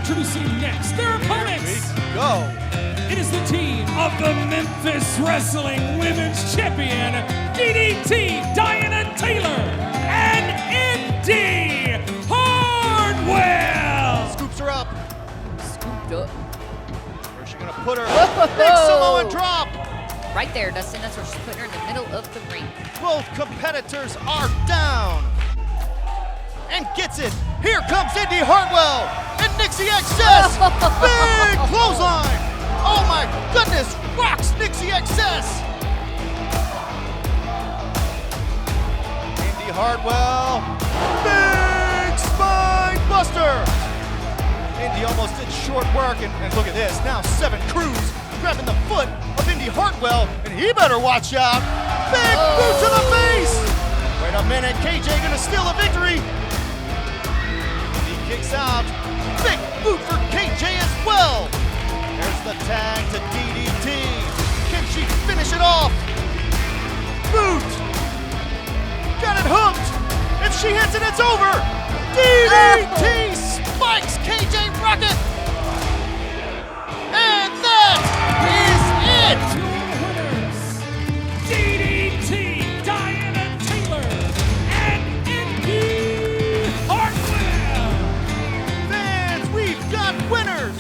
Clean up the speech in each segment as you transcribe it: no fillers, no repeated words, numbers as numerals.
introducing next their opponents. Go. It is the team of the Memphis Wrestling Women's Champion, DDT Diana Taylor, and Indy Hartwell. Scoops her up. Scooped up. Where's she gonna put her? Big Samoan drop. Right there, Dustin. That's where she's putting her in the middle of the ring. Both competitors are down. And gets it. Here comes Indy Hartwell and Nixie XS. Big clothesline. Oh my goodness. Rocks Nixie XS. Indy Hartwell. Big spine buster. Indy almost did short work. And look at this. Now 7 crews grabbing the foot of Indy Hartwell. And he better watch out. Big boot to the face. Wait a minute. KJ gonna steal a victory. Kicks out. Big boot for KJ as well. There's the tag to DDT. Can she finish it off? Boot. Got it hooked. If she hits it, it's over. DDT spikes KJ Rocket. And that is it. DDT Diana Taylor and Indy Hartwell. Fans, we've got winners.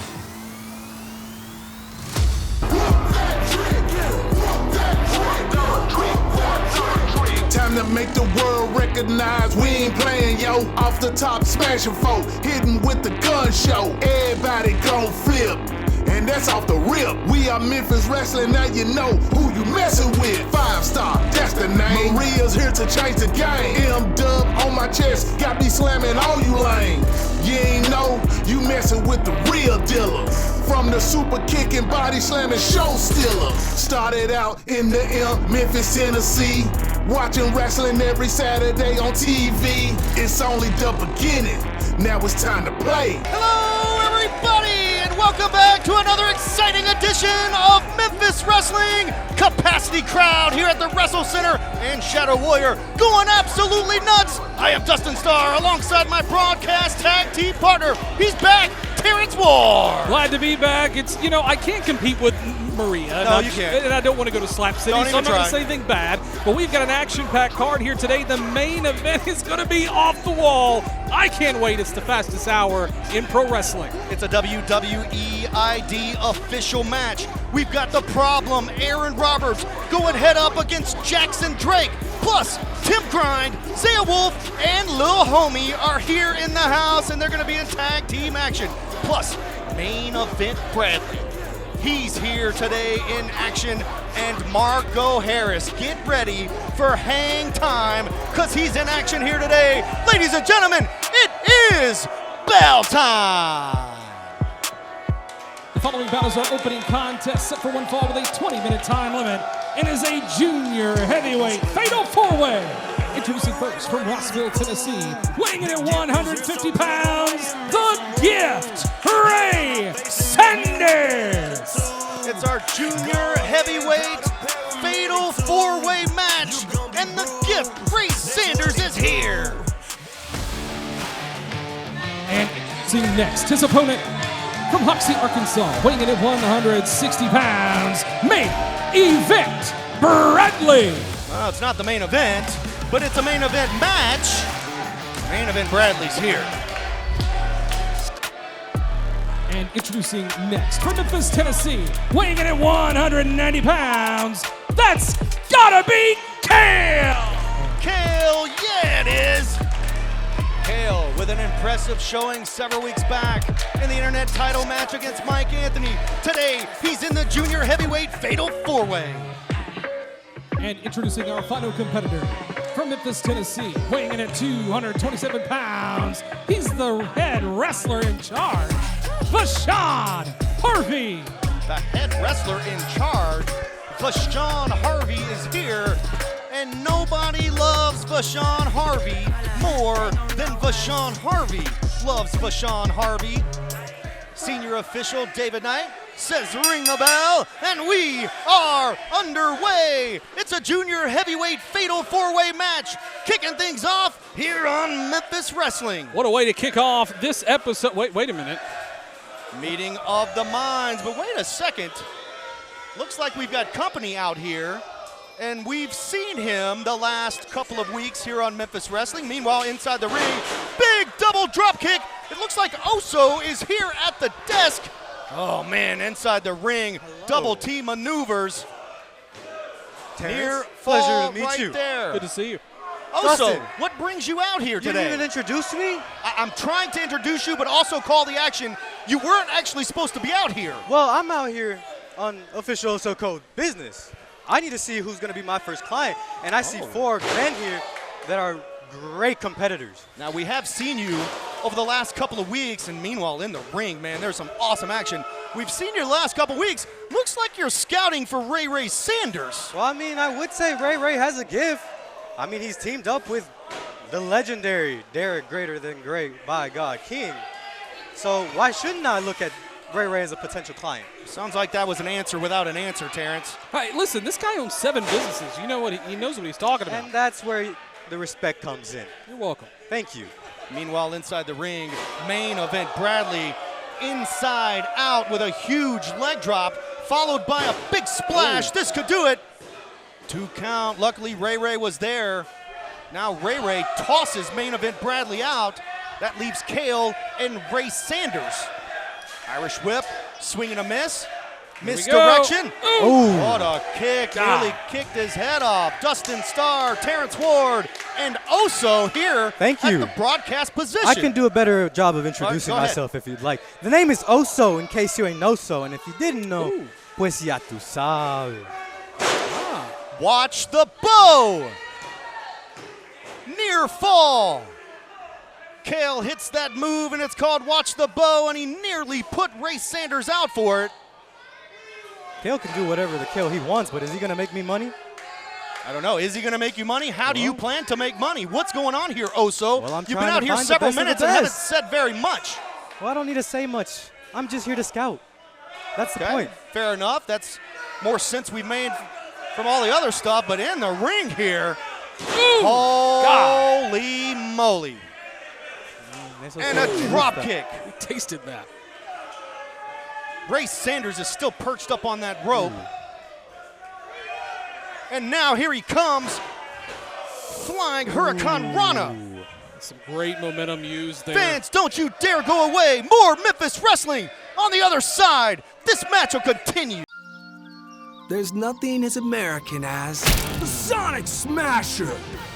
Time to make the world recognize we ain't playing, yo. Off the top, smashing folk, hitting with the gun show. Everybody gon' flip, and that's off the rip. We are Memphis Wrestling, now you know who you messing with. 5-star, that's the name. Maria's here to change the game. M-dub on my chest, got me slamming all you lame. You ain't know, you messing with the real dealer. From the super kicking, body slamming show stealer. Started out in the M, Memphis, Tennessee. Watching wrestling every Saturday on TV. It's only the beginning, now it's time to play. Hello, everybody, and welcome back to another exciting edition of Memphis Wrestling. Capacity crowd here at the Wrestle Center, and Shadow Warrior going absolutely nuts. I am Dustin Starr alongside my broadcast tag team partner. He's back, Terrence Ward. Glad to be back. It's, you know, I can't compete with Maria. No, you can't. And I don't want to go to Slap City, so I'm not going to say anything bad. But we've got an action-packed card here today. The main event is going to be off the wall. I can't wait. It's the fastest hour in pro wrestling. It's a WWE ID official match. We've got The Problem, Aaron Roberts, going head up against Jackson Drake. Plus, Tim Grind, Zaya Wolf, and Lil Homie are here in the house, and they're going to be in tag team action. Plus, main event Bradley. He's here today in action, and Marco Harris. Get ready for hang time, because he's in action here today. Ladies and gentlemen, it is bell time. The following bout is our opening contest, set for one fall with a 20-minute time limit, and is a junior heavyweight fatal 4-way. Introducing first from Rossville, Tennessee, weighing in at 150 pounds, the Gift, Ray Sanders. It's our junior heavyweight fatal 4-way match, and the Gift, Ray Sanders, is here. And introducing next, his opponent from Hoxie, Arkansas, weighing in at 160 pounds, main event Bradley. Well, it's not the main event, but it's a main event match. Main event Bradley's here. And introducing next from Memphis, Tennessee, weighing in at 190 pounds, that's gotta be KALE! KALE, yeah it is! KALE with an impressive showing several weeks back in the internet title match against Mike Anthony. Today, he's in the junior heavyweight fatal 4-way. And introducing our final competitor from Memphis, Tennessee, weighing in at 227 pounds, he's the head wrestler in charge, VASHAWN HARVEY. The head wrestler in charge, VASHAWN HARVEY, is here, and nobody loves VASHAWN HARVEY more than VASHAWN HARVEY loves VASHAWN HARVEY. Senior official David Knight says ring the bell, and we are underway. It's a junior heavyweight fatal 4-way match, kicking things off here on Memphis Wrestling. What a way to kick off this episode. Wait a minute. Meeting of the minds, but wait a second. Looks like we've got company out here, and we've seen him the last couple of weeks here on Memphis Wrestling. Meanwhile, inside the ring, big double drop kick. It looks like Oso is here at the desk. Oh man, inside the ring, double T maneuvers. Near fall pleasure to meet right you. there. Good to see you. Oso, Dustin. what brings you out here You today? didn't even introduce me? I'm trying to introduce you, but also call the action. You weren't actually supposed to be out here. Well, I'm out here on official Oso Code business. I need to see who's going to be my first client, and I see 4 men here that are great competitors. Now, we have seen you over the last couple of weeks, and meanwhile, in the ring, man, there's some awesome action. We've seen you the last couple of weeks. Looks like you're scouting for Ray Sanders. Well, I mean, I would say Ray has a gift. I mean, he's teamed up with the legendary Derek Greater Than Great, by God, King. So why shouldn't I look at Ray as a potential client? Sounds like that was an answer without an answer, Terrence. Hey, listen, this guy owns 7 businesses. You know what? He knows what he's talking about. And that's where the respect comes in. You're welcome. Thank you. Meanwhile, inside the ring, main event Bradley inside out with a huge leg drop, followed by a big splash. This could do it. 2 count. Luckily, Ray was there. Now Ray tosses main event Bradley out. That leaves KALE and Ray Sanders. Irish whip, swing and a miss. Misdirection. Ooh. What a kick. Nearly kicked his head off. Dustin Starr, Terrence Ward, and Oso here Thank at you. the broadcast position. I can do a better job of introducing Go ahead. myself if you'd like. The name is Oso, in case you ain't know so. And if you didn't know, pues ya tú sabes. Watch the bow. Near fall. KALE hits that move, and it's called Watch the Bow, and he nearly put Ray Sanders out for it. KALE can do whatever the KALE he wants, but is he going to make me money? I don't know. Is he going to make you money? How do you plan to make money? What's going on here, Oso? Well, I'm You've been trying out to here find the several best of the minutes and haven't best. said very much. Well, I don't need to say much. I'm just here to scout. That's the Okay, point. fair enough. That's more sense we've made from all the other stuff, but in the ring here, holy moly. And a drop kick. We tasted that. Ray Sanders is still perched up on that rope. And now here he comes, flying Hurricane Rana. Some great momentum used there. Fans, don't you dare go away. More Memphis Wrestling on the other side. This match will continue. There's nothing as American as the Sonic Smasher.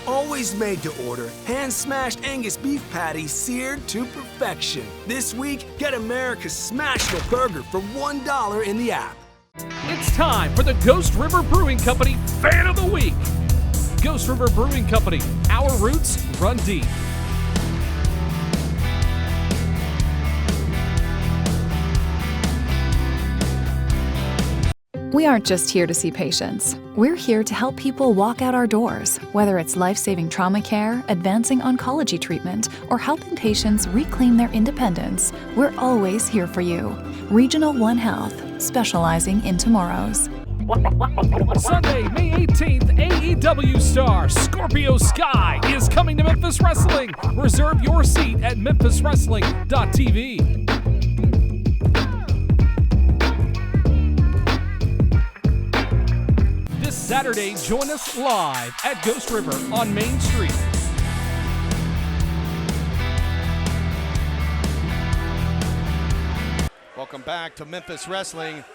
Always made to order, hand-smashed Angus beef patty seared to perfection. This week, get America's Smashable Burger for $1 in the app. It's time for the Ghost River Brewing Company Fan of the Week. Ghost River Brewing Company, our roots run deep. We aren't just here to see patients. We're here to help people walk out our doors, whether it's life-saving trauma care, advancing oncology treatment, or helping patients reclaim their independence. We're always here for you. Regional One Health, specializing in tomorrows. Sunday, May 18th, AEW star Scorpio Sky is coming to Memphis Wrestling. Reserve your seat at memphiswrestling.tv. This Saturday, join us live at Ghost River on Main Street. Welcome back to Memphis Wrestling.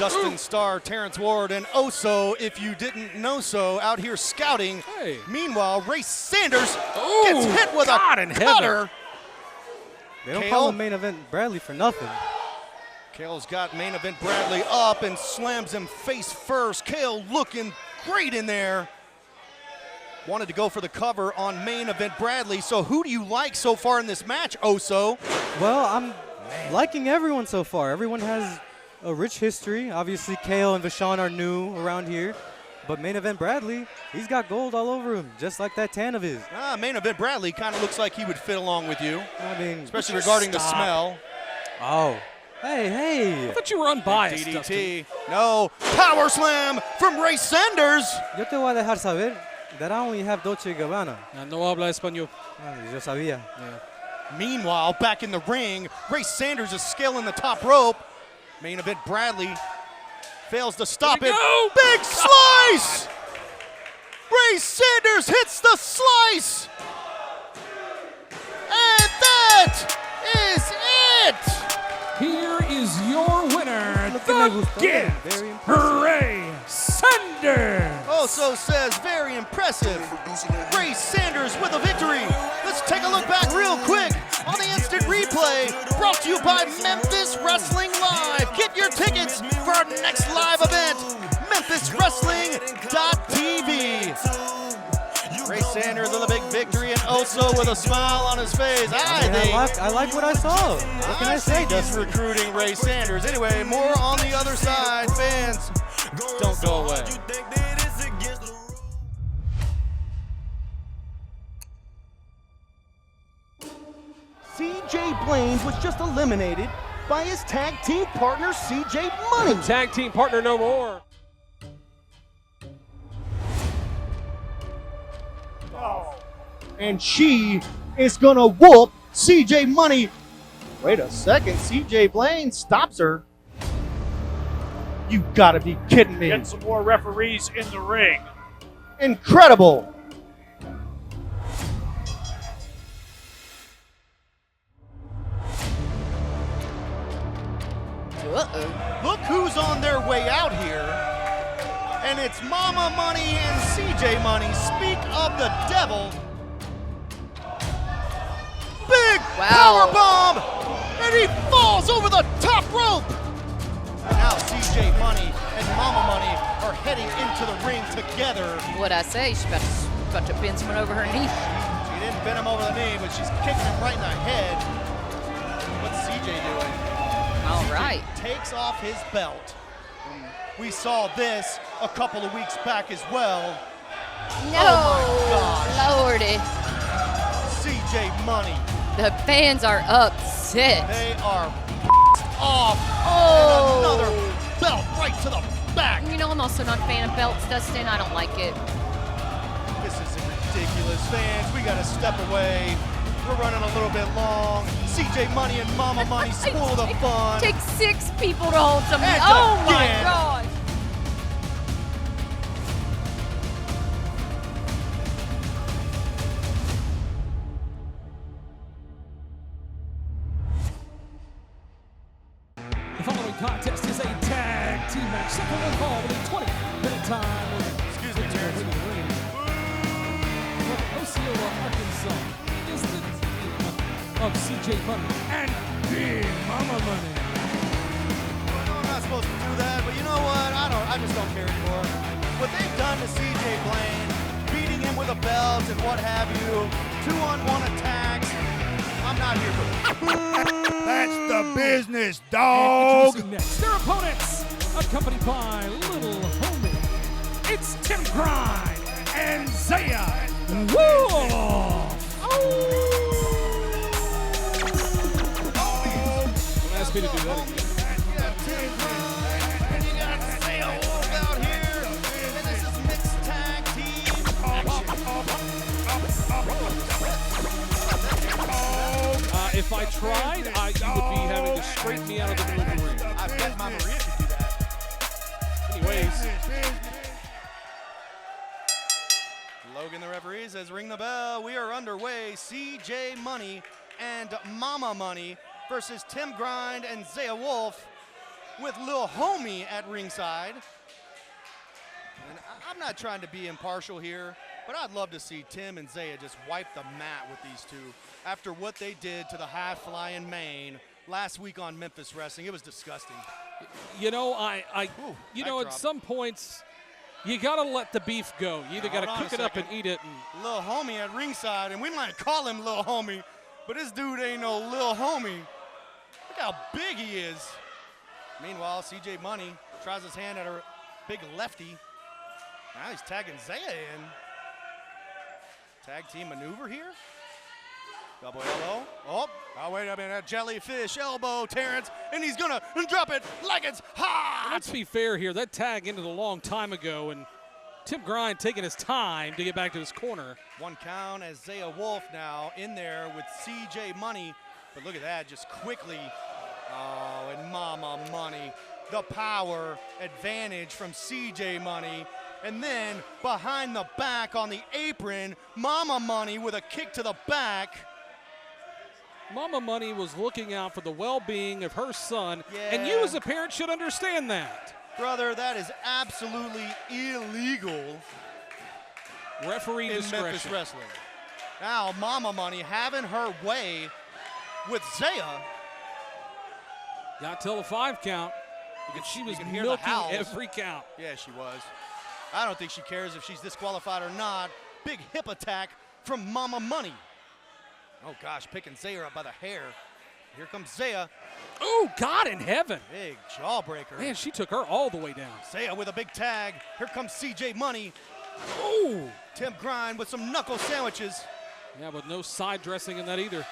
Dustin Starr, Terrence Ward, and Oso, if you didn't know so, out here scouting. Hey. Meanwhile, Ray Sanders gets hit with God a in cutter. They don't KALE? call him main event Bradley for nothing. KALE's got main event Bradley up and slams him face first. KALE looking great in there. Wanted to go for the cover on main event Bradley. So who do you like so far in this match, Oso? Well, I'm liking everyone so far. Everyone has a rich history. Obviously, KALE and VASHAWN are new around here. But main event Bradley, he's got gold all over him, just like that tan of his. Main event Bradley kind of looks like he would fit along with you, I mean, especially regarding the smell. Oh. Hey. I thought you were unbiased, Dustin. DDT. No. Power slam from Ray Sanders. Yo te voy a dejar saber that I only have Dolce & Gabbana. No habla español. Yo sabía. Meanwhile, back in the ring, Ray Sanders is scaling the top rope. Main event Bradley fails to stop it. Big slice! Ray Sanders hits the slice! And that is it! Here is your winner, the Gift, Ray Sanders. Also says very impressive. Ray Sanders with a victory. Let's take a look back real quick on the instant replay brought to you by Memphis Wrestling Live. Get your tickets for our next live event, MemphisWrestling.tv. Ray Sanders with a big victory and also with a smile on his face. I like what I saw. What can I say? Just recruiting Ray Sanders. Anyway, more on the other side. Fans, don't go away. CJ Blaine was just eliminated by his tag team partner, CJ Money. Tag team partner no more. And she is gonna whoop CJ Money. Wait a second, CJ Blaine stops her. You gotta be kidding me. Get some more referees in the ring. Incredible. Uh-oh. Look who's on their way out here. And it's Mama Money and CJ Money. Speak of the devil. Big power bomb! And he falls over the top rope! And now CJ Money and Mama Money are heading into the ring together. What'd I say? She's about to bend someone over her knee. She didn't bend him over the knee, but she's kicking him right in the head. What's CJ doing? All right. Takes off his belt. We saw this a couple of weeks back as well. No, Oh my Lordy. CJ Money. The fans are upset. They are off. Oh. And another belt right to the back. You know, I'm also not a fan of belts, Dustin. I don't like it. This is ridiculous, fans. We got to step away. We're running a little bit long. CJ Money and Mama Money spoil the fun. Take 6 people to hold something. And Oh my again. gosh. The following contest is a tag team match set for one fall with a 20-minute time limit. Excuse me, Terrence. From Osceola, Arkansas, is the team of CJ Money and Big Mama Money. I know I'm not supposed to do that, but you know what? I just don't care anymore. What they've done to CJ Blaine, beating him with a belt and what have you, 2-on-1 attacks, I'm not here for it. That's the business, And dog. introducing next, their opponents, accompanied by Little Homie, it's Tim Grind and Zaya Wolf. Don't ask me to do that again. And you got Zaya Wolf out here, and this is mixed tag team If I tried, you would be having to straighten me out of the middle of the ring. I bet Mama Maria could do that. Anyways, Logan, the referee, says ring the bell. We are underway. CJ Money and Mama Money versus Tim Grind and Zaya Wolf with Lil Homie at ringside. And I'm not trying to be impartial here, but I'd love to see Tim and Zaya just wipe the mat with these two after what they did to the high-flying Maine last week on Memphis Wrestling. It was disgusting. you know, Ooh, at backdrop. some points, you gotta let the beef go. You either gotta Hold on cook a it up and second. eat it. And Lil Homie at ringside, and we might call him Lil Homie, but this dude ain't no Lil Homie. Look how big he is. Meanwhile, CJ Money tries his hand at her big lefty. Now he's tagging Zaya in. Tag team maneuver here. Double elbow. Oh, wait a minute. Jellyfish elbow, Terrence, and he's gonna drop it like it's hot. let's be fair here. That tag ended a long time ago, and Tim Grind taking his time to get back to his corner. 1 count as Zaya Wolf now in there with CJ Money. But look at that, just quickly. Oh, and Mama Money. The power advantage from CJ Money. And then behind the back on the apron, Mama Money with a kick to the back. Mama Money was looking out for the well-being of her son, Yeah. and you as a parent should understand that. Brother, that is absolutely illegal Referee in discretion. Memphis Wrestling. Now Mama Money having her way with Zaya. Got till the 5 count. And she was can hear the milking howls. every count. Yeah, she was. I don't think she cares if she's disqualified or not. Big hip attack from Mama Money. Oh gosh, picking Zaya up by the hair. Here comes Zaya. Oh, God in heaven. Big jawbreaker. Man, she took her all the way down. Zaya with a big tag. Here comes CJ Money. Oh. Tim Grind with some knuckle sandwiches. Yeah, with no side dressing in that either.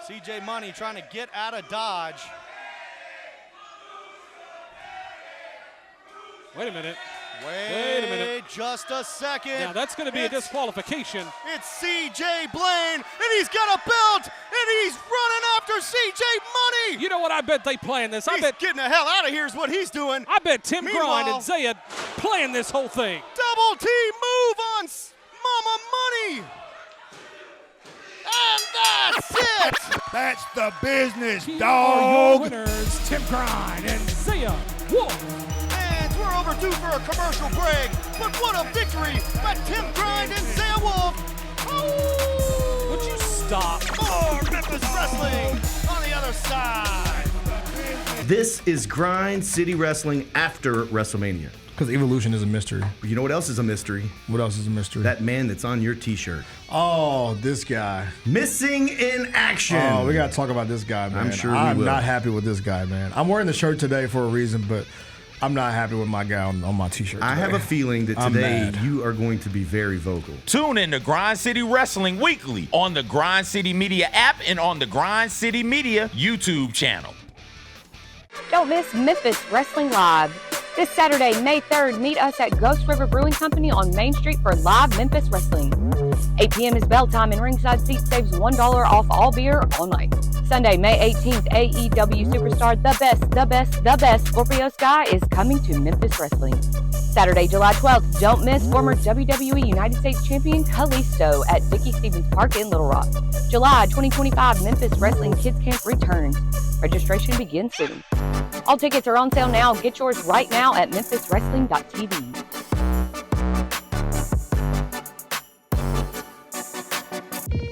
CJ Money trying to get out of Dodge. Wait a minute. Wait a minute. Just a second. Now, that's going to be a disqualification. It's CJ Blaine, and he's got a belt, and he's running after CJ Money. You know what? I bet they plan this. I He's bet getting the hell out of here is what he's doing. I bet Tim Grind Meanwhile- and Zaya plan this whole thing. Double T move on Mama Money. And that's it. That's the business, Here are your dog. winners, Tim Grind and Zaya Wolf. And we're overdue for a commercial break, but what a victory by Tim Grind and Zaya Wolf. Oh! Would you stop? More Memphis Wrestling on the other side. This is Grind City Wrestling after WrestleMania. Because evolution is a mystery. You know what else is a mystery? What else is a mystery? That man that's on your t-shirt. Oh, this guy. Missing in action. Oh, we got to talk about this guy, man. I'm sure we I'm will. not happy with this guy, man. I'm wearing the shirt today for a reason, but I'm not happy with my guy on my t-shirt today. I have a feeling that I'm today mad. you are going to be very vocal. Tune in to Grind City Wrestling weekly on the Grind City Media app and on the Grind City Media YouTube channel. Don't miss Memphis Wrestling Live. This Saturday, May 3rd, meet us at Ghost River Brewing Company on Main Street for live Memphis Wrestling. 8 p.m. is bell time and ringside seat saves $1 off all beer all night. Sunday, May 18th, AEW superstar the best Scorpio Sky is coming to Memphis Wrestling. Saturday, July 12th, don't miss former WWE United States Champion Kalisto at Dickie Stevens Park in Little Rock. July 2025 Memphis Wrestling Kids Camp returns. Registration begins soon. All tickets are on sale now. Get yours right now at memphiswrestling.tv.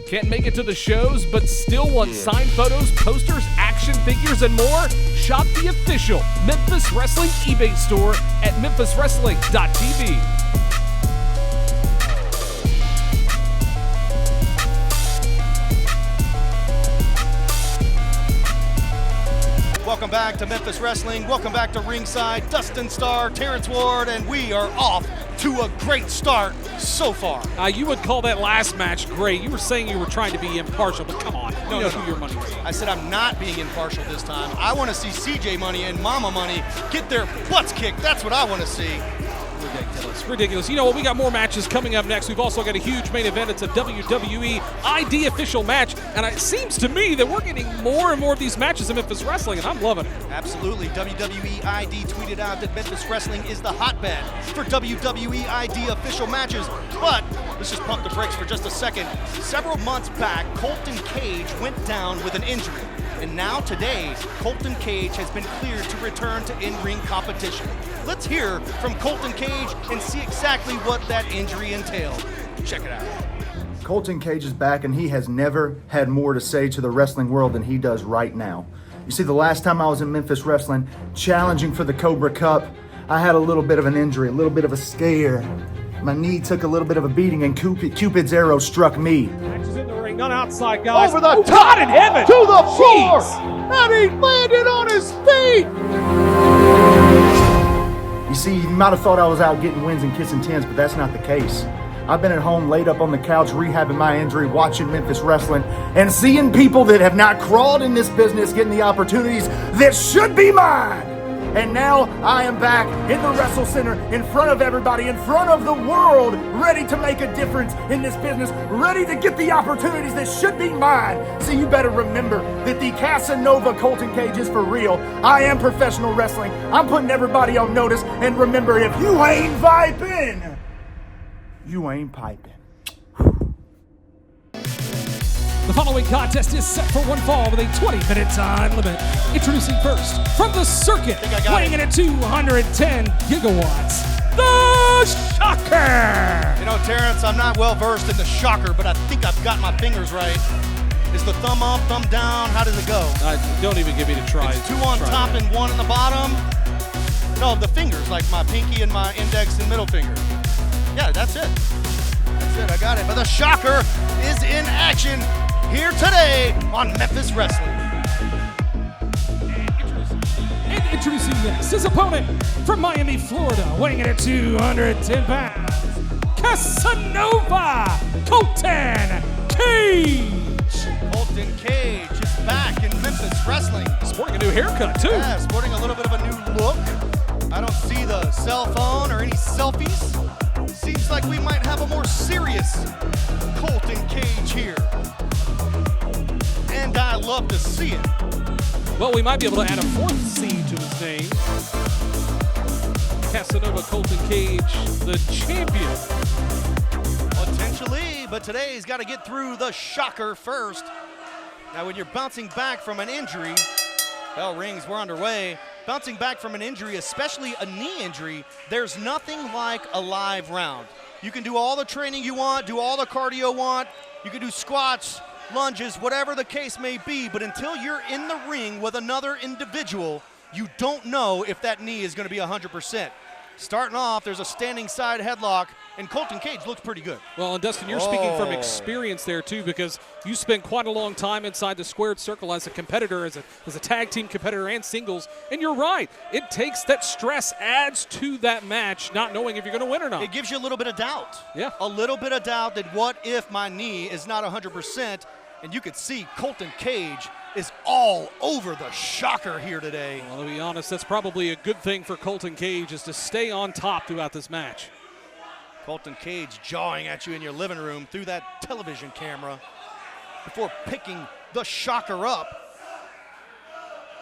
Can't make it to the shows, but still want signed photos, posters, action figures, and more? Shop the official Memphis Wrestling eBay store at memphiswrestling.tv. Welcome back to Memphis Wrestling. Welcome back to ringside. Dustin Starr, Terrence Ward, and we are off to a great start so far. You would call that last match great. You were saying you were trying to be impartial, but come on. You know who your money is. I said I'm not being impartial this time. I want to see CJ Money and Mama Money get their butts kicked. That's what I want to see. Ridiculous. You know what? We got more matches coming up next. We've also got a huge main event. It's a WWE ID official match. And it seems to me that we're getting more and more of these matches in Memphis Wrestling, and I'm loving it. Absolutely. WWE ID tweeted out that Memphis Wrestling is the hotbed for WWE ID official matches. But let's just pump the brakes for just a second. Several months back, Colton Cage went down with an injury. And now today, Colton Cage has been cleared to return to in-ring competition. Let's hear from Colton Cage and see exactly what that injury entailed. Check it out. Colton Cage is back, and he has never had more to say to the wrestling world than he does right now. You see, the last time I was in Memphis Wrestling, challenging for the Cobra Cup, I had a little bit of an injury, a little bit of a scare. My knee took a little bit of a beating, and Cupid's arrow struck me. Matches in the ring, not outside, guys. Over the top, God in heaven. to the floor, Jeez. and he landed on his feet. You see, you might have thought I was out getting wins and kissing tens, but that's not the case. I've been at home laid up on the couch rehabbing my injury, watching Memphis Wrestling, and seeing people that have not crawled in this business getting the opportunities that should be mine. And now I am back in the Wrestle Center, in front of everybody, in front of the world, ready to make a difference in this business, ready to get the opportunities that should be mine. So you better remember that the Casanova Colton Cage is for real. I am professional wrestling. I'm putting everybody on notice. And remember, if you ain't vibing, you ain't piping. The following contest is set for one fall with a 20-minute time limit. Introducing first, from the circuit, weighing in at 210 gigawatts, the Shocker! You know, Terrence, I'm not well versed in the Shocker, but I think I've got my fingers right. Is the thumb up, thumb down? How does it go? Don't even give me the try. It's 2 on top and 1 on the bottom. No, the fingers, like my pinky and my index and middle finger. Yeah, that's it. That's it, I got it. But the Shocker is in action here today on Memphis Wrestling. And introducing next, his opponent from Miami, Florida, weighing in at 210 pounds, Casanova Colton Cage. Colton Cage is back in Memphis Wrestling. Sporting a new haircut, too. Yeah, sporting a little bit of a new look. I don't see the cell phone or any selfies. Seems like we might have a more serious Colton Cage here. And I love to see it. Well, we might be able to add a 4th C to his name. Casanova Colton Cage, the champion. Potentially, but today he's got to get through the Shocker first. Now, when you're bouncing back from an injury, bell rings, we're underway. Bouncing back from an injury, especially a knee injury, there's nothing like a live round. You can do all the training you want, do all the cardio you want. You can do squats, lunges, whatever the case may be, but until you're in the ring with another individual, you don't know if that knee is going to be 100%. Starting off, there's a standing side headlock, and Colton Cage looks pretty good. Well, and Dustin, you're speaking from experience there, too, because you spent quite a long time inside the squared circle as a competitor, as a tag team competitor and singles, and you're right. It takes that stress, adds to that match, not knowing if you're going to win or not. It gives you a little bit of doubt. Yeah. A little bit of doubt that what if my knee is not 100%, and you could see Colton Cage is all over the Shocker here today. Well, to be honest, that's probably a good thing for Colton Cage, is to stay on top throughout this match. Colton Cage jawing at you in your living room through that television camera before picking the Shocker up.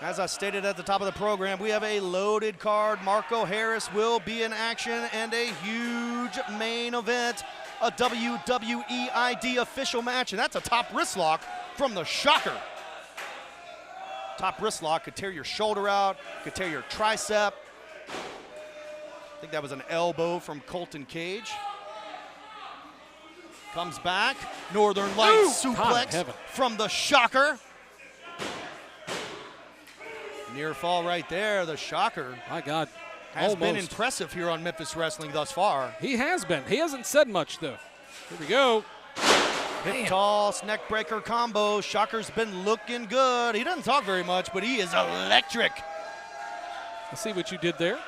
As I stated at the top of the program, we have a loaded card. Marco Harris will be in action, and a huge main event, a WWE ID official match, and that's a top wrist lock from the Shocker. Top wrist lock could tear your shoulder out, could tear your tricep. I think that was an elbow from Colton Cage. Comes back, Northern Lights suplex from the Shocker. Near fall right there, the Shocker. My God, has been impressive here on Memphis Wrestling thus far. He has been. He hasn't said much, though. Here we go. Hip toss, neck breaker combo. Shocker's been looking good. He doesn't talk very much, but he is electric. Let's see what you did there.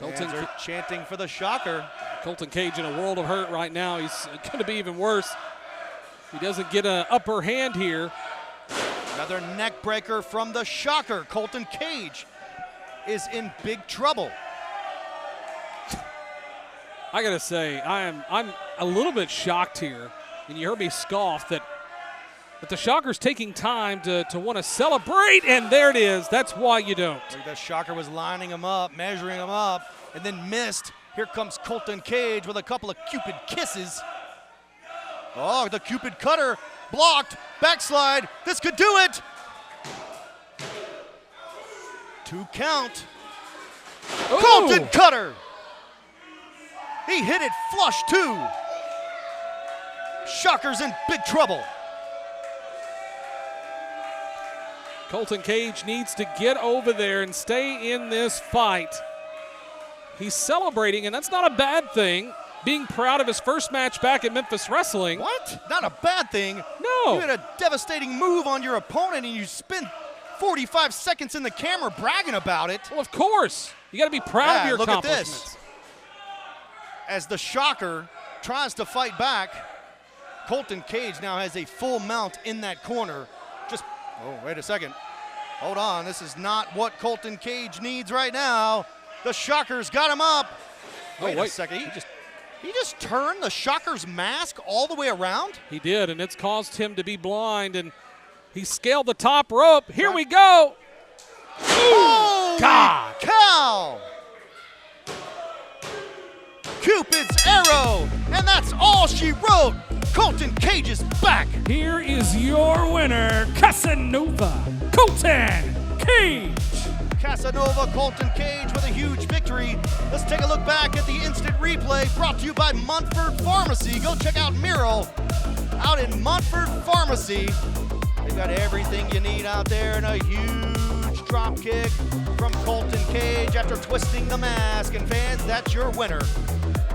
Colton are chanting for the Shocker. Colton Cage in a world of hurt right now. He's going to be even worse. He doesn't get an upper hand here. Another neck breaker from the Shocker. Colton Cage is in big trouble. I gotta say, I'm a little bit shocked here, and you heard me scoff that the Shocker's taking time to want to celebrate, and there it is. That's why you don't. The Shocker was lining him up, measuring him up, and then missed. Here comes Colton Cage with a couple of Cupid kisses. Oh, the Cupid cutter blocked, backslide. This could do it. 2 count. Ooh. Colton cutter. He hit it flush, too. Shocker's in big trouble. Colton Cage needs to get over there and stay in this fight. He's celebrating, and that's not a bad thing, being proud of his first match back at Memphis Wrestling. What? Not a bad thing. No. You had a devastating move on your opponent, and you spend 45 seconds in the camera bragging about it. Well, of course. You got to be proud of your look accomplishments. At this. As the Shocker tries to fight back, Colton Cage now has a full mount in that corner. Oh, wait a second. Hold on, this is not what Colton Cage needs right now. The Shocker's got him up. Wait a second, he just turned the Shocker's mask all the way around? He did, and it's caused him to be blind, and he scaled the top rope. Here we go. Oh, God. Cow! Cupid's arrow, and that's all she wrote. Colton Cage is back. Here is your winner, Casanova, Colton Cage. Casanova, Colton Cage with a huge victory. Let's take a look back at the instant replay brought to you by Montford Pharmacy. Go check out Miro out in Montford Pharmacy. They've got everything you need out there, and a huge drop kick from Colton Cage after twisting the mask. And fans, that's your winner.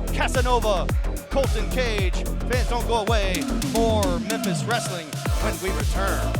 Casanova, Colton Cage. Fans, don't go away. More Memphis Wrestling when we return.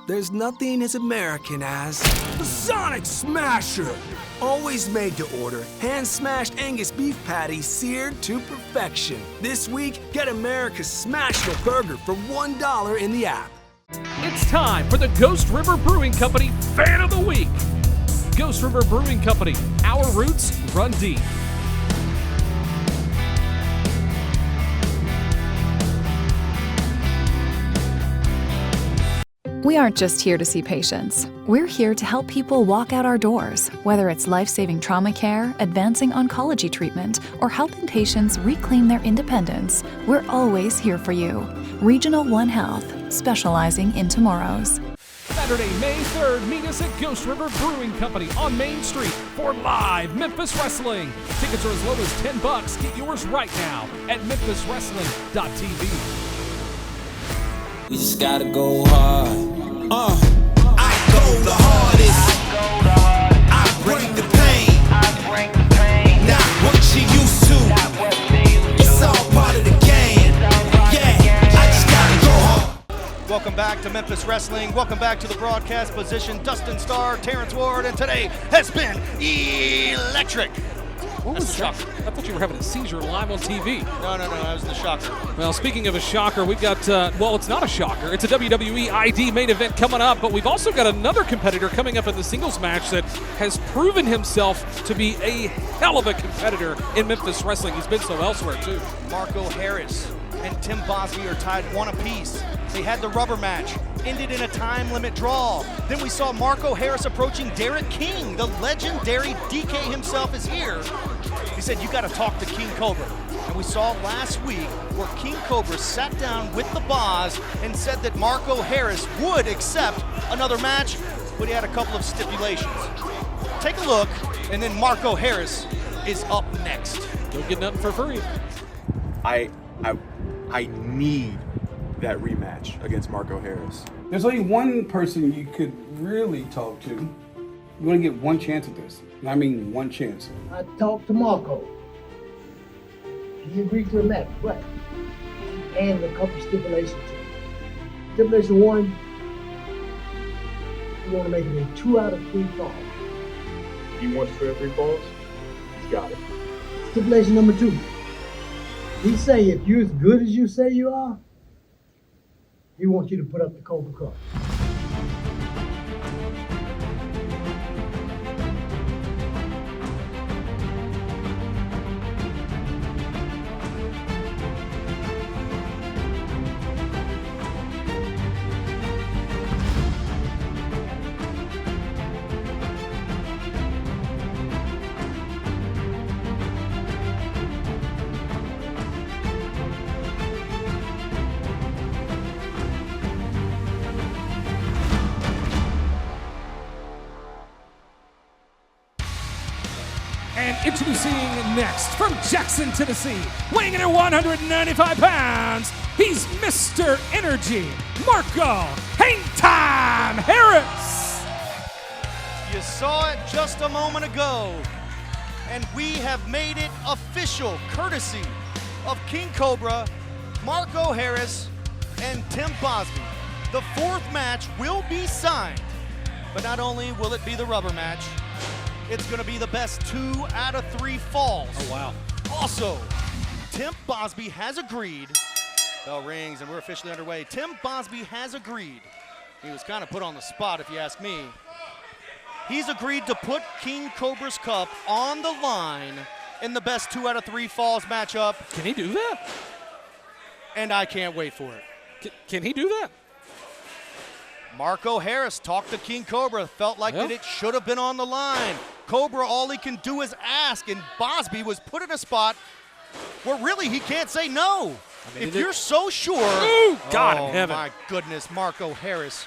There's nothing as American as the Sonic Smasher. Always made to order, hand-smashed Angus beef patty seared to perfection. This week, get America's Smashable Burger for $1 in the app. It's time for the Ghost River Brewing Company Fan of the Week. Ghost River Brewing Company, our roots run deep. We aren't just here to see patients. We're here to help people walk out our doors, whether it's life-saving trauma care, advancing oncology treatment, or helping patients reclaim their independence. We're always here for you. Regional One Health, specializing in tomorrows. Saturday, May 3rd, meet us at Ghost River Brewing Company on Main Street for live Memphis Wrestling. Tickets are as low as $10. Get yours right now at memphiswrestling.tv. We just gotta go hard. I go the hardest. I bring the pain. Not what you used to. It's all part of the game. Yeah, I just gotta go hard. Welcome back to Memphis Wrestling. Welcome back to the broadcast position. Dustin Starr, Terrence Ward, and today has been electric. What was that? I thought you were having a seizure live on TV. No, that was the shocker. Well, speaking of a shocker, we've got, well, it's not a shocker. It's a WWE ID main event coming up, but we've also got another competitor coming up in the singles match that has proven himself to be a hell of a competitor in Memphis Wrestling. He's been so elsewhere, too. Marco Harris and Tim Bosby are tied 1 apiece. They had the rubber match, ended in a time limit draw. Then we saw Marco Harris approaching Derek King. The legendary DK himself is here. He said, you got to talk to King Cobra. And we saw last week where King Cobra sat down with the boss and said that Marco Harris would accept another match, but he had a couple of stipulations. Take a look, and then Marco Harris is up next. Don't get nothing for free. I need that rematch against Marco Harris. There's only one person you could really talk to. You want to get one chance at this. I mean, one chance. I talked to Marco. He agreed to a match, right? And a couple stipulations. Stipulation 1, you want to make it a 2 out of 3 falls. He wants 2 out of 3 falls? He's got it. Stipulation number 2, he say if you're as good as you say you are, he wants you to put up the Cobra Cup. And introducing next from Jackson, Tennessee, weighing in at 195 pounds, he's Mr. Energy, Marco Hang Time Harris. You saw it just a moment ago, and we have made it official, courtesy of King Cobra, Marco Harris, and Tim Bosby. The 4th match will be signed, but not only will it be the rubber match, it's going to be the best 2 out of 3 falls. Oh, wow. Also, Tim Bosby has agreed. Bell rings and we're officially underway. Tim Bosby has agreed. He was kind of put on the spot, if you ask me. He's agreed to put King Cobra's Cup on the line in the best 2 out of 3 falls matchup. Can he do that? And I can't wait for it. Can he do that? Marco Harris talked to King Cobra, felt like that it should have been on the line. Cobra, all he can do is ask, and Bosby was put in a spot where really he can't say no. I mean, if you're so sure. Ooh, God in heaven. Oh, my goodness, Marco Harris.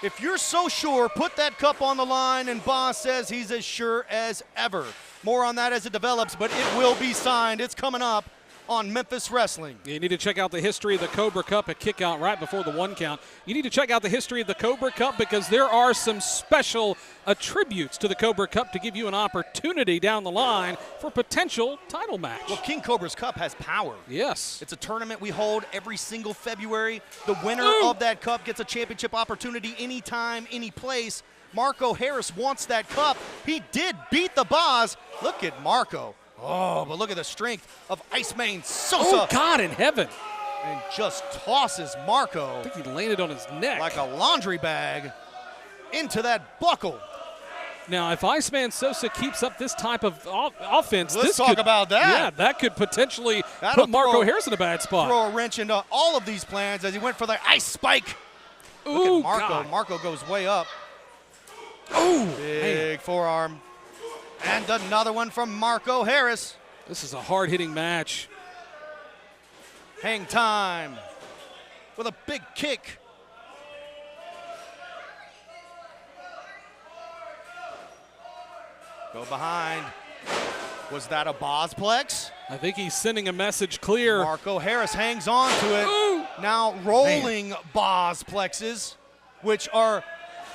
If you're so sure, put that cup on the line, and Boss says he's as sure as ever. More on that as it develops, but it will be signed. It's coming up on Memphis Wrestling. You need to check out the history of the Cobra Cup, a kick out right before the 1 count. You need to check out the history of the Cobra Cup because there are some special attributes to the Cobra Cup to give you an opportunity down the line for potential title match. Well, King Cobra's Cup has power. Yes. It's a tournament we hold every single February. The winner of that cup gets a championship opportunity anytime, any place. Marco Harris wants that cup. He did beat the Boz. Look at Marco. Oh, but look at the strength of Iceman Sosa. Oh, God in heaven. And just tosses Marco. I think he landed on his neck. Like a laundry bag into that buckle. Now, if Iceman Sosa keeps up this type of offense, Let's talk about that. Yeah, that could potentially put Marco Harris in a bad spot. Throw a wrench into all of these plans as he went for the ice spike. Ooh, look at Marco. God. Marco goes way up. Ooh, big forearm. And another one from Marco Harris. This is a hard-hitting match. Hang time with a big kick. Go behind. Was that a Bosplex? I think he's sending a message clear. Marco Harris hangs on to it. Ooh. Now rolling Bosplexes, which are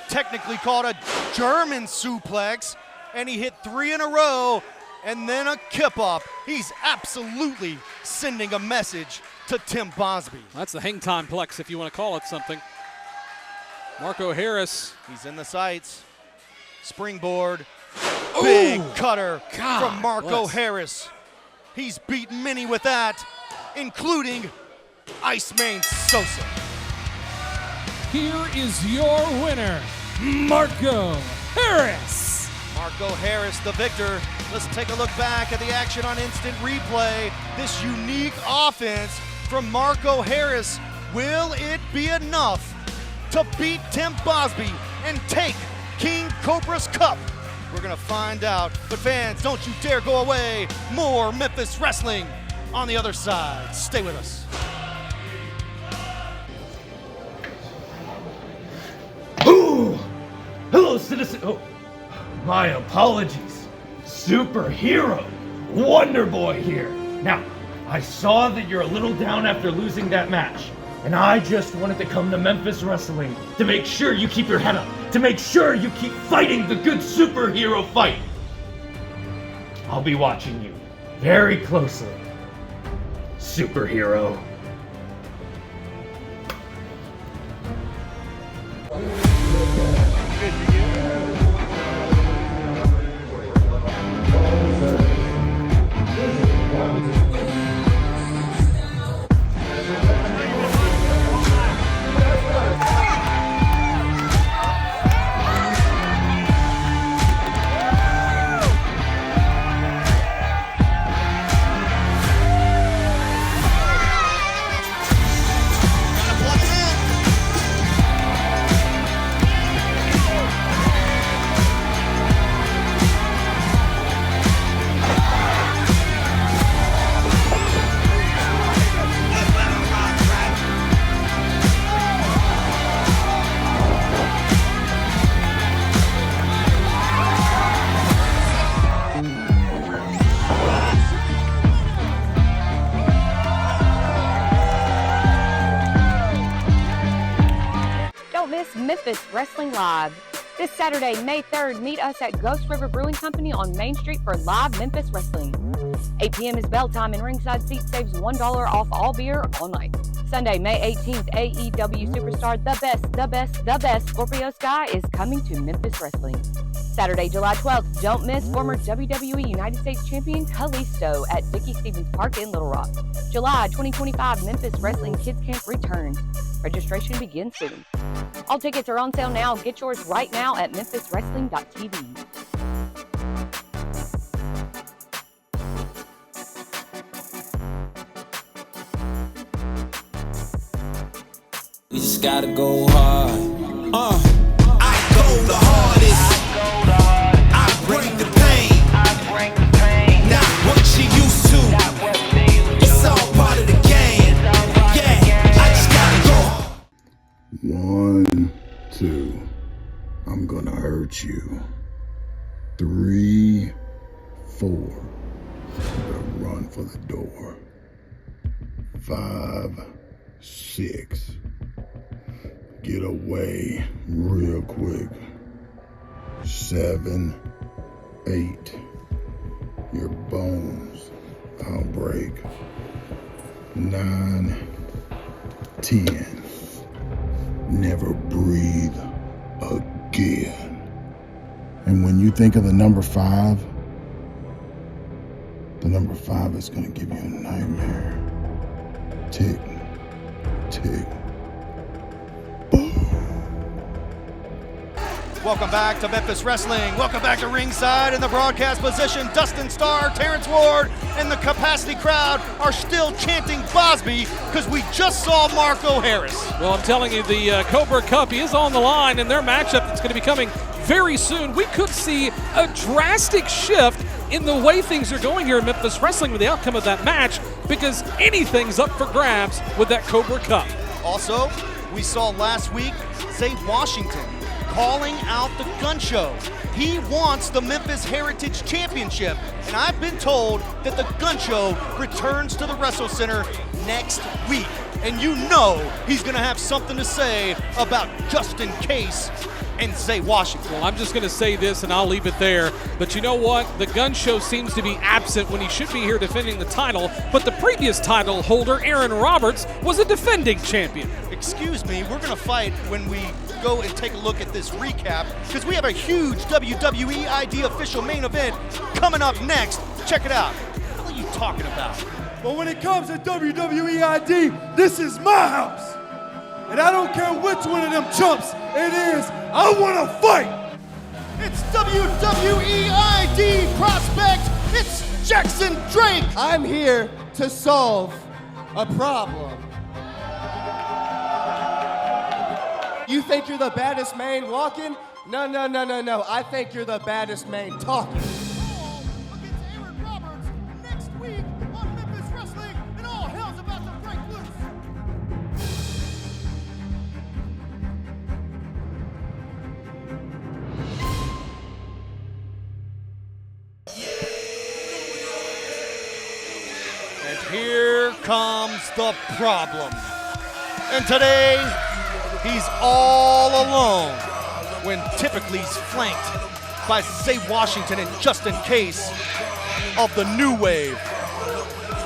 technically called a German suplex. And he hit 3 in a row, and then a kip-up. He's absolutely sending a message to Tim Bosby. That's the hang time plex, if you want to call it something. Marco Harris. He's in the sights. Springboard. Ooh. Big cutter from Marco Harris. He's beaten many with that, including Iceman Sosa. Here is your winner, Marco Harris. Marco Harris, the victor. Let's take a look back at the action on instant replay. This unique offense from Marco Harris. Will it be enough to beat Tim Bosby and take King Cobra's Cup? We're going to find out. But fans, don't you dare go away. More Memphis Wrestling on the other side. Stay with us. Ooh. Hello, citizen. Oh. My apologies. Superhero Wonder Boy here. Now, I saw that you're a little down after losing that match, and I just wanted to come to Memphis Wrestling to make sure you keep your head up, to make sure you keep fighting the good superhero fight. I'll be watching you very closely, superhero. Memphis Wrestling Live. This Saturday, May 3rd, meet us at Ghost River Brewing Company on Main Street for live Memphis Wrestling. 8 p.m. is bell time and ringside seat saves $1 off all beer all night. Sunday, May 18th, AEW superstar the best Scorpio Sky is coming to Memphis Wrestling. Saturday, July 12th, don't miss former WWE United States Champion Kalisto at Dickie Stevens Park in Little Rock. July 2025 Memphis Wrestling Kids Camp returns. Registration begins soon. All tickets are on sale now. Get yours right now at memphiswrestling.tv. We just gotta go hard. I go the hardest. I bring the pain. Not what you used to. It's all part of the game. Yeah, I just gotta go. 1, 2. I'm gonna hurt you. 3, 4. You better run for the door. 5, 6. Get away real quick. 7, 8. Your bones I'll break. 9, 10. Never breathe again. And when you think of the number 5, the number 5 is gonna give you a nightmare. Tick, tick. Welcome back to Memphis Wrestling. Welcome back to ringside in the broadcast position. Dustin Starr, Terrence Ward, and the capacity crowd are still chanting Bosby because we just saw Marco Harris. Well, I'm telling you, the Cobra Cup is on the line, and their matchup that's going to be coming very soon. We could see a drastic shift in the way things are going here in Memphis Wrestling with the outcome of that match, because anything's up for grabs with that Cobra Cup. Also, we saw last week Zay Washington calling out the gun show. He wants the Memphis Heritage Championship, and I've been told that the gun show returns to the Wrestle Center next week. And you know he's gonna have something to say about Justin Case and Zay Washington. Well, I'm just going to say this, and I'll leave it there. But you know what? The gun show seems to be absent when he should be here defending the title. But the previous title holder, Aaron Roberts, was a defending champion. Excuse me, we're going to fight when we go and take a look at this recap, because we have a huge WWE ID official main event coming up next. Check it out. What are you talking about? But when it comes to WWE ID, this is my house. And I don't care which one of them chumps it is, I want to fight. It's WWE ID prospect, it's Jackson Drake. I'm here to solve a problem. You think you're the baddest man walking? No. I think you're the baddest man talking. Against Aaron Roberts next week on Memphis Wrestling, and all hell's about to break loose. And here comes the problem. And today, he's all alone when typically he's flanked by Zay Washington and Justin Case of the New Wave.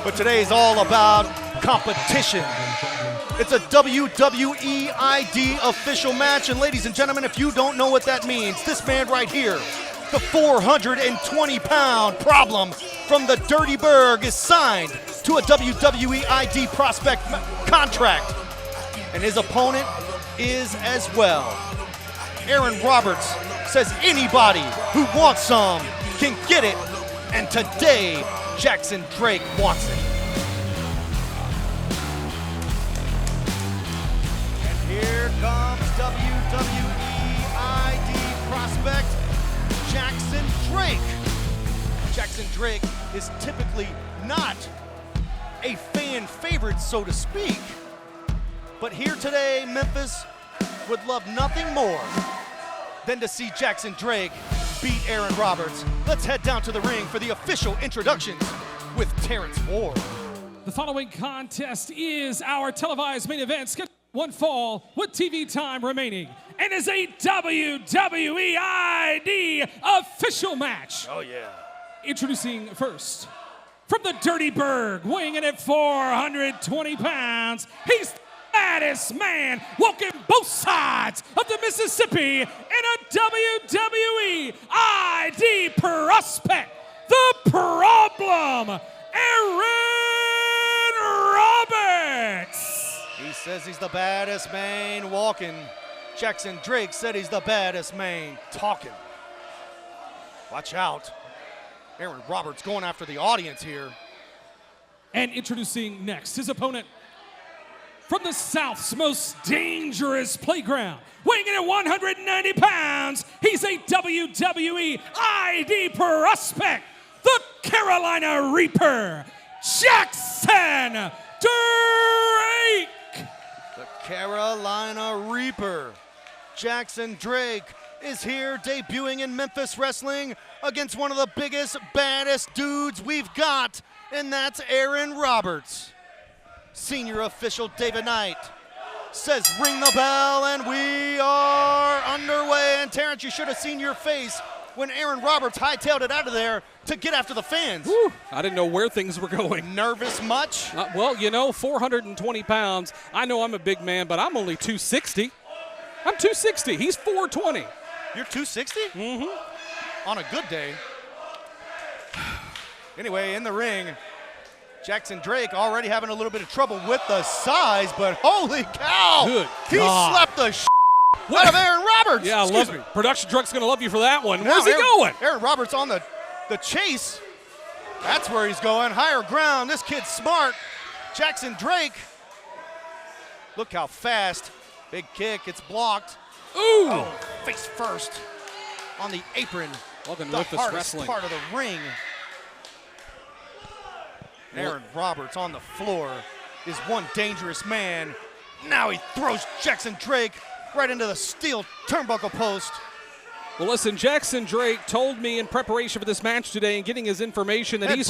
But today's all about competition. It's a WWE ID official match, and ladies and gentlemen, if you don't know what that means, this man right here, the 420-pound problem from the Dirty Burg, is signed to a WWE ID prospect contract, and his opponent is as well. Aaron Roberts says anybody who wants some can get it, and today Jackson Drake wants it. And here comes WWE ID prospect Jackson Drake. Jackson Drake is typically not a fan favorite, so to speak, but here today, Memphis would love nothing more than to see Jackson Drake beat Aaron Roberts. Let's head down to the ring for the official introductions with Terrence Ward. The following contest is our televised main event, scheduled one fall with TV time remaining. and is a WWE ID official match. Oh, yeah. Introducing first, from the Dirty Burg, weighing in at 420 pounds, he's the baddest man walking both sides of the Mississippi in a WWE ID prospect, the Problem, Aaron Roberts. He says he's the baddest man walking. Jackson Drake said he's the baddest man talking. Watch out. Aaron Roberts going after the audience here. And introducing next his opponent from the South's most dangerous playground, weighing in at 190 pounds, he's a WWE ID prospect, the Carolina Reaper, Jackson Drake. The Carolina Reaper, Jackson Drake, is here debuting in Memphis Wrestling against one of the biggest, baddest dudes we've got, and that's Aaron Roberts. Senior official David Knight says ring the bell, and we are underway. And Terrence, you should have seen your face when Aaron Roberts hightailed it out of there to get after the fans. Whew, I didn't know where things were going. Nervous much? Well, you know, 420 pounds. I know I'm a big man, but I'm only 260. I'm 260. He's 420. You're 260? Mm-hmm. On a good day. Anyway, in the ring, Jackson Drake already having a little bit of trouble with the size, but holy cow! Good He God. slapped the out of Aaron Roberts. Yeah, I love Excuse it. Production truck's going to love you for that one. Now Where's he going? Aaron Roberts on the chase. That's where he's going. Higher ground. This kid's smart. Jackson Drake. Look how fast. Big kick. It's blocked. Ooh! Oh, face first on the apron. Welcome to the Memphis hardest Wrestling. part of the ring. Aaron Roberts on the floor is one dangerous man. Now he throws Jackson Drake right into the steel turnbuckle post. Well, listen, Jackson Drake told me in preparation for this match today and getting his information that he's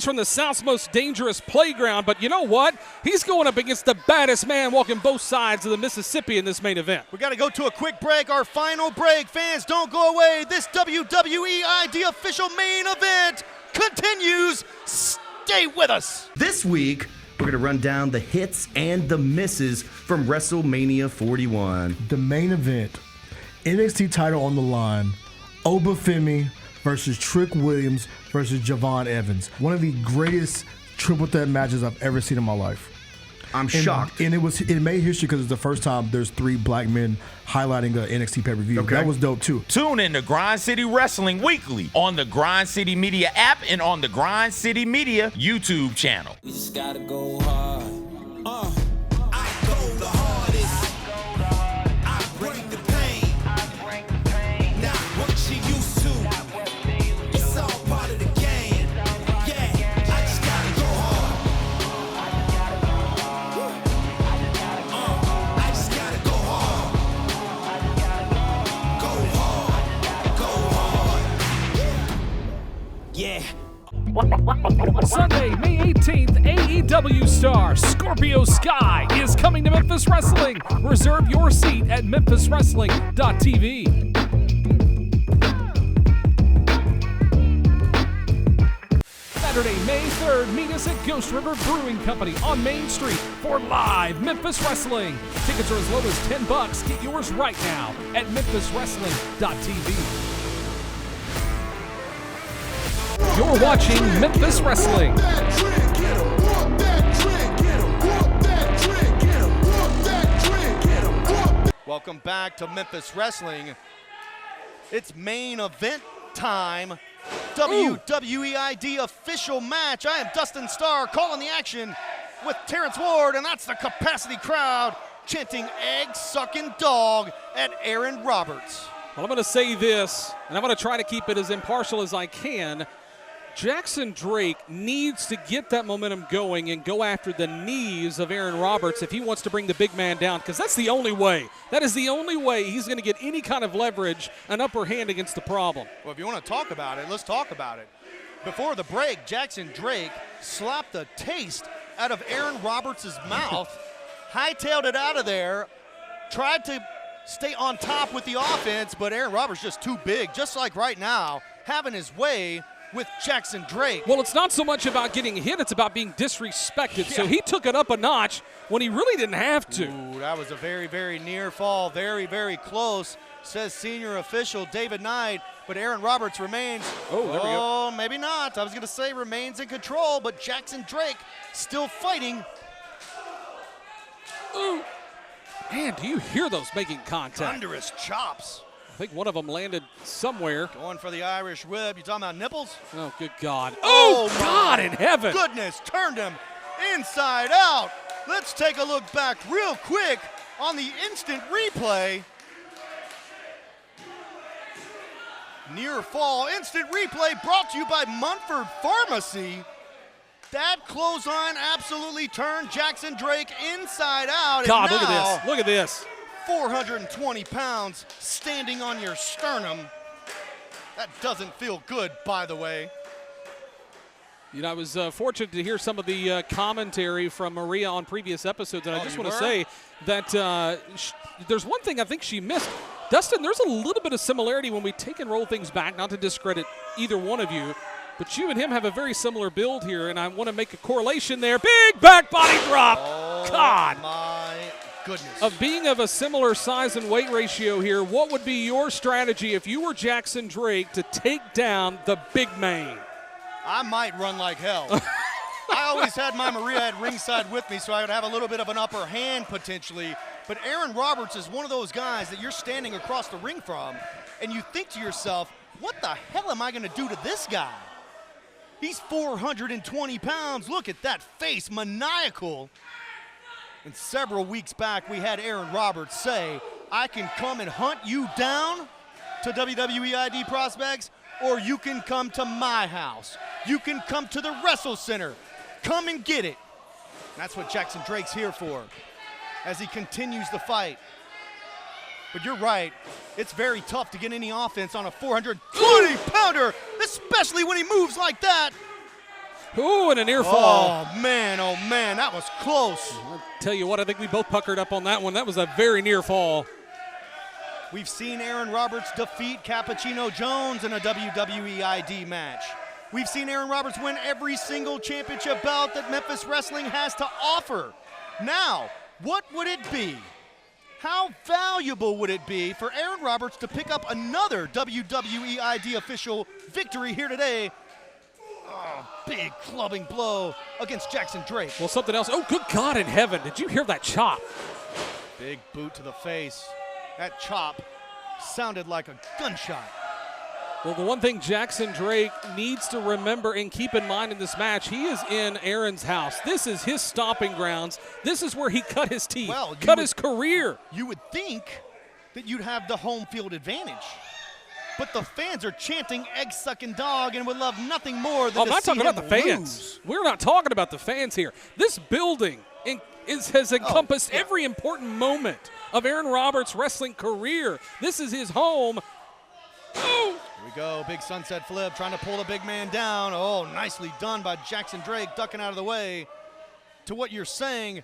from the South's most dangerous playground. But you know what? He's going up against the baddest man walking both sides of the Mississippi in this main event. We got to go to a quick break, our final break. Fans, don't go away. This WWE ID official main event continues. Stay with us. This week, we're going to run down the hits and the misses from WrestleMania 41. The main event, NXT title on the line, Obafemi versus Trick Williams versus Javon Evans. One of the greatest triple threat matches I've ever seen in my life. I'm shocked. And it made history because it's the first time there's 3 black men highlighting a NXT pay-per-view. Okay. That was dope too. Tune in to Grind City Wrestling weekly on the Grind City Media app and on the Grind City Media YouTube channel. We just gotta go hard. I go the hardest. I bring the pain. Not what you used to. It's all part of the game. Yeah, I just gotta go hard. I just gotta go hard. Go hard. Yeah. Sunday, May 18th, AEW star Scorpio Sky is coming to Memphis Wrestling. Reserve your seat at memphiswrestling.tv. Saturday, May 3rd, meet us at Ghost River Brewing Company on Main Street for live Memphis Wrestling. Tickets are as low as $10. Get yours right now at memphiswrestling.tv. You're watching Memphis Wrestling. Welcome back to Memphis Wrestling. It's main event time. WWE ID official match. I am Dustin Starr calling the action with Terrence Ward, and that's the capacity crowd chanting egg-sucking dog at Aaron Roberts. Well, I'm going to say this, and I'm going to try to keep it as impartial as I can. Jackson Drake needs to get that momentum going and go after the knees of Aaron Roberts if he wants to bring the big man down, because that's the only way. That is the only way he's going to get any kind of leverage, an upper hand against the Problem. Well, if you want to talk about it, let's talk about it. Before the break, Jackson Drake slapped the taste out of Aaron Roberts' mouth, hightailed it out of there, tried to stay on top with the offense, but Aaron Roberts just too big, just like right now, having his way with Jackson Drake. Well, it's not so much about getting hit, it's about being disrespected. Yeah. So he took it up a notch when he really didn't have to. Ooh, that was a very, very near fall. Very, very close, says senior official David Knight. But Aaron Roberts remains, there we go. Maybe not. I was going to say remains in control, but Jackson Drake still fighting. Ooh. Man, do you hear those making contact? Thunderous chops. I think one of them landed somewhere. Going for the Irish whip. You talking about nipples? Oh, good God. Oh, God in heaven. Goodness, turned him inside out. Let's take a look back real quick on the instant replay. Near fall instant replay brought to you by Munford Pharmacy. That clothesline absolutely turned Jackson Drake inside out. God, and look at now, this. Look at this. 420 pounds standing on your sternum. That doesn't feel good, by the way. You know, I was fortunate to hear some of the commentary from Maria on previous episodes, and I just want to say that there's one thing I think she missed. Dustin, there's a little bit of similarity when we take and roll things back, not to discredit either one of you, but you and him have a very similar build here, and I want to make a correlation there. Big back body drop. God. My goodness. Of being of a similar size and weight ratio here, what would be your strategy if you were Jackson Drake to take down the big man? I might run like hell. I always had my Maria at ringside with me, so I would have a little bit of an upper hand potentially. But Aaron Roberts is one of those guys that you're standing across the ring from, and you think to yourself, what the hell am I going to do to this guy? He's 420 pounds. Look at that face, maniacal. And several weeks back, we had Aaron Roberts say, I can come and hunt you down to WWE ID prospects, or you can come to my house. You can come to the Wrestle Center. Come and get it. That's what Jackson Drake's here for as he continues the fight. But you're right, it's very tough to get any offense on a 420-pounder, especially when he moves like that. Ooh, and a near fall. Oh, man, that was close. I'll tell you what, I think we both puckered up on that one. That was a very near fall. We've seen Aaron Roberts defeat Cappuccino Jones in a WWE ID match. We've seen Aaron Roberts win every single championship belt that Memphis Wrestling has to offer. Now, what would it be? How valuable would it be for Aaron Roberts to pick up another WWE ID official victory here today? Oh, big clubbing blow against Jackson Drake. Well, something else. Oh, good God in heaven. Did you hear that chop? Big boot to the face. That chop sounded like a gunshot. Well, the one thing Jackson Drake needs to remember and keep in mind in this match, he is in Aaron's house. This is his stomping grounds. This is where he cut his teeth, cut his career. You would think that you'd have the home field advantage. But the fans are chanting egg-sucking dog and would love nothing more than I'm not talking about the fans. We're not talking about the fans here. This building has encompassed every important moment of Aaron Roberts' wrestling career. This is his home. Here we go, big sunset flip, trying to pull the big man down. Oh, nicely done by Jackson Drake, ducking out of the way. To what you're saying,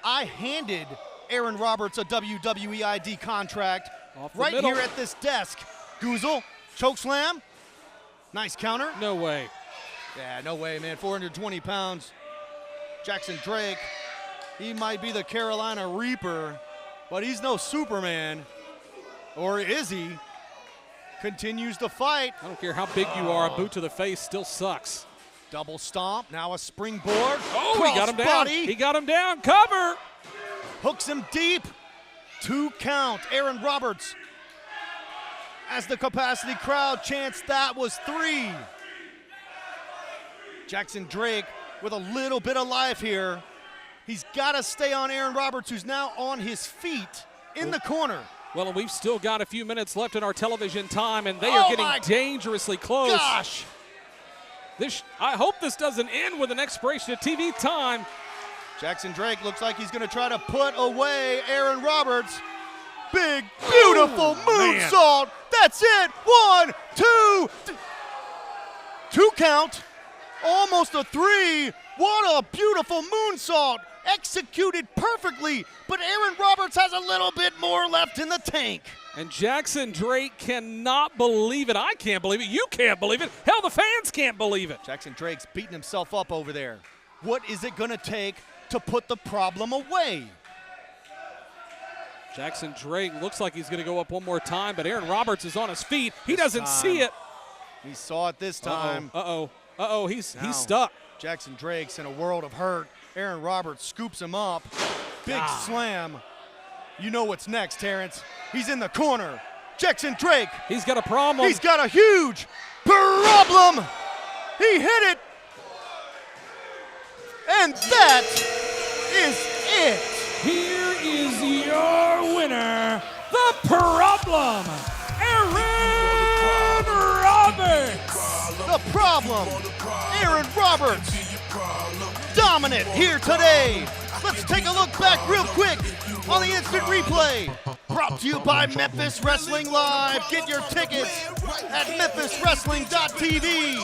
I handed Aaron Roberts a WWE ID contract right here at this desk. Goozle, chokeslam, nice counter. No way. Yeah, no way, man, 420 pounds. Jackson Drake, he might be the Carolina Reaper, but he's no Superman. Or is he? Continues the fight. I don't care how big you are, a boot to the face still sucks. Double stomp, now a springboard. Oh, he got him down. He got him down, cover. Hooks him deep. 2 count, Aaron Roberts. As the capacity crowd chants, that was 3. Jackson Drake with a little bit of life here. He's got to stay on Aaron Roberts, who's now on his feet in the corner. Well, and we've still got a few minutes left in our television time, and they are getting dangerously close. Gosh! I hope this doesn't end with an expiration of TV time. Jackson Drake looks like he's going to try to put away Aaron Roberts. Big, beautiful moonsault. That's it. 1, 2, 2 count. Almost a 3. What a beautiful moonsault. Executed perfectly. But Aaron Roberts Roberts has a little bit more left in the tank. And Jackson Drake cannot believe it. I can't believe it. You can't believe it. Hell, the fans can't believe it. Jackson Drake's beating himself up over there. What is it going to take to put the problem away? Jackson Drake looks like he's going to go up one more time, but Aaron Roberts is on his feet. He doesn't see it. He saw it this time. Uh-oh. He's stuck. Jackson Drake's in a world of hurt. Aaron Roberts scoops him up. Big slam. You know what's next, Terrence. He's in the corner. Jackson Drake. He's got a problem. He's got a huge problem. He hit it. And that is it. Here is your winner, the problem, Aaron Roberts. The problem, Aaron Roberts. Dominant here today. Let's take a look back real quick on the instant replay. Brought to you by Memphis Wrestling Live. Get your tickets at memphiswrestling.tv.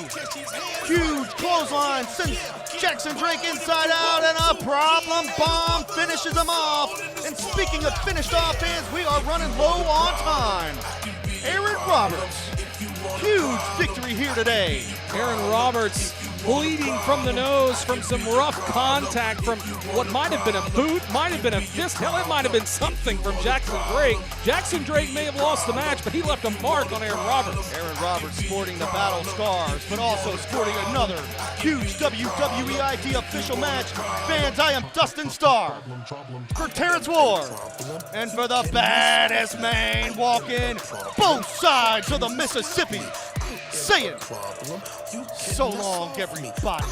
Huge clothesline sends Jackson Drake inside out, and a problem bomb finishes him off. And speaking of finished offense, we are running low on time. Aaron Roberts, huge victory here today. Aaron Roberts bleeding from the nose from some rough contact from what might have been a boot, might have been a fist, hell, it might have been something from Jackson Drake. Jackson Drake may have lost the match, but he left a mark on Aaron Roberts. Aaron Roberts sporting the battle scars, but also sporting another huge WWE ID official match. Fans, I am Dustin Starr for Terrence Ward, and for the baddest man walking both sides of the Mississippi. Say it. So long, everybody.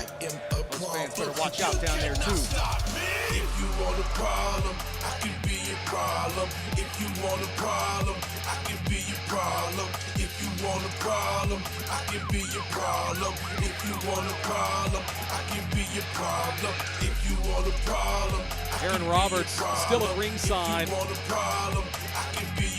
Those fans better watch out down there, too. If you want a problem, I can be your problem. If you want a problem, I can be your problem. If you want a problem, I can be your problem. If you want a problem, I can be your problem. If you want a problem, Aaron Roberts still at ringside.